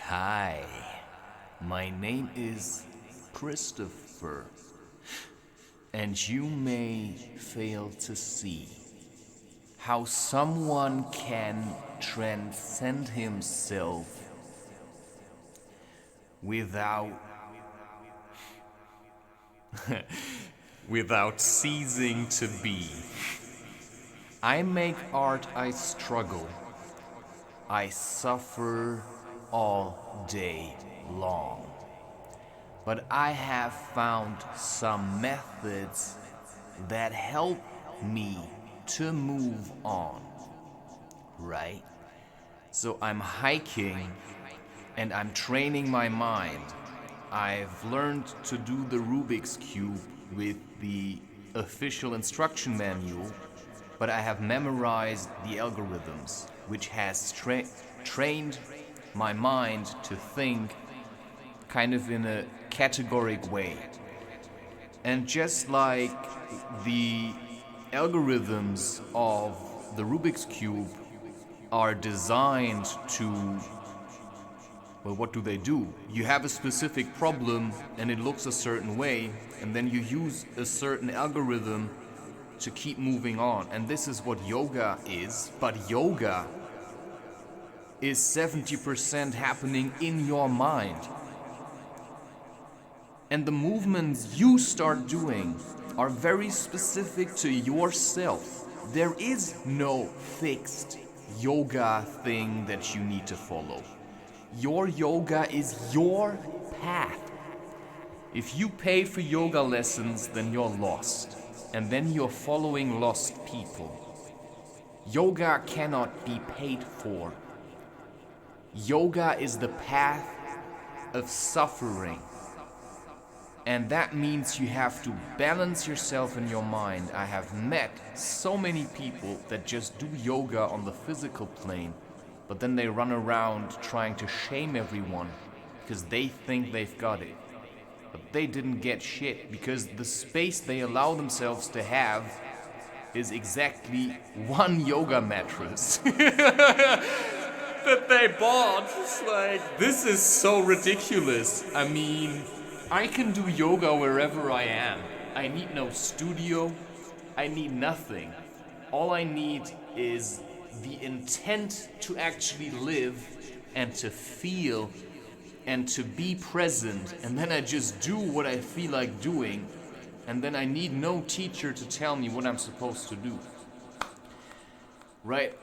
Hi, my name is Christopher, and you may fail to see how someone can transcend himself without without ceasing to be. I make art, I struggle, I suffer all day long. But I have found some methods that help me to move on, right? So I'm hiking and I'm training my mind. I've learned to do the Rubik's Cube with the official instruction manual, but I have memorized the algorithms, which has trained my mind to think kind of in a categoric way. And just like the algorithms of the Rubik's Cube are designed to, well, what do? You have a specific problem and it looks a certain way, and then you use a certain algorithm to keep moving on. And this is what yoga is, but yoga is 70% happening in your mind. And the movements you start doing are very specific to yourself. There is no fixed yoga thing that you need to follow. Your yoga is your path. If you pay for yoga lessons, then you're lost. And then you're following lost people. Yoga cannot be paid for. Yoga is the path of suffering. And that means you have to balance yourself in your mind. I have met so many people that just do yoga on the physical plane, but then they run around trying to shame everyone because they think they've got it. But they didn't get shit, because the space they allow themselves to have is exactly one yoga mattress that they bought. It's like, this is so ridiculous. I mean, I can do yoga wherever I am. I need no studio. I need nothing. All I need is the intent to actually live and to feel and to be present. And then I just do what I feel like doing. And then I need no teacher to tell me what I'm supposed to do. Right?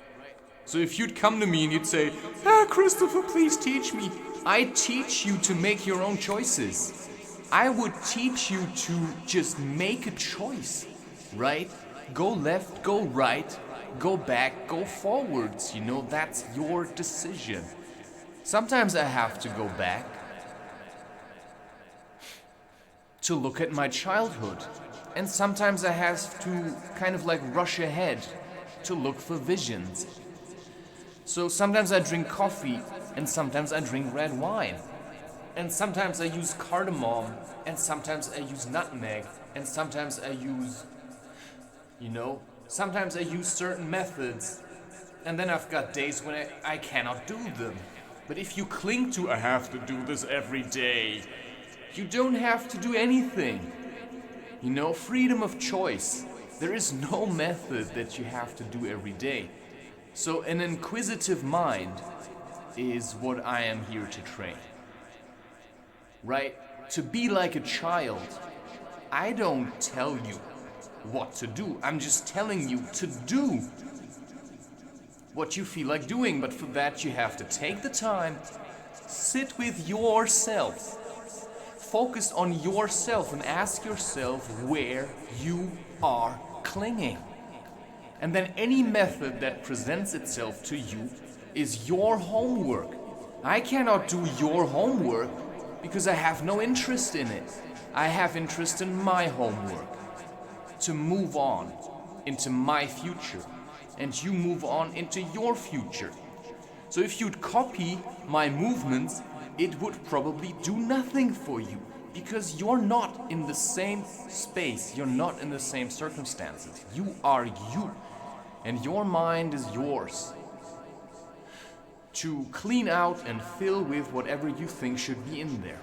So if you'd come to me and you'd say, Christopher, please teach me. I teach you to make your own choices. I would teach you to just make a choice, right? Go left, go right, go back, go forwards. You know, that's your decision. Sometimes I have to go back to look at my childhood. And sometimes I have to kind of like rush ahead to look for visions. So sometimes I drink coffee and sometimes I drink red wine. And sometimes I use cardamom, and sometimes I use nutmeg, and sometimes I use, sometimes I use certain methods, and then I've got days when I cannot do them. But if you cling to, I have to do this every day, you don't have to do anything. Freedom of choice. There is no method that you have to do every day. So an inquisitive mind is what I am here to train. Right? To be like a child. I don't tell you what to do. I'm just telling you to do what you feel like doing. But for that you have to take the time, sit with yourself, focus on yourself, and ask yourself where you are clinging. And then any method that presents itself to you is your homework. I cannot do your homework because I have no interest in it. I have interest in my homework, to move on into my future, and you move on into your future. So if you'd copy my movements, it would probably do nothing for you, because you're not in the same space, you're not in the same circumstances. You are you, and your mind is yours. to clean out and fill with whatever you think should be in there.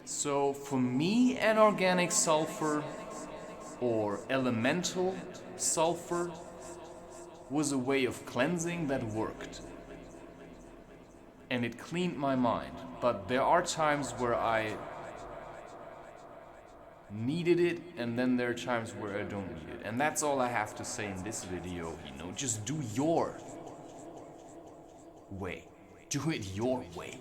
So for me, anorganic sulfur or elemental sulfur was a way of cleansing that worked. And it cleaned my mind. But there are times where I needed it, and then there are times where I don't need it. And that's all I have to say in this video, just do your way. Do it your way.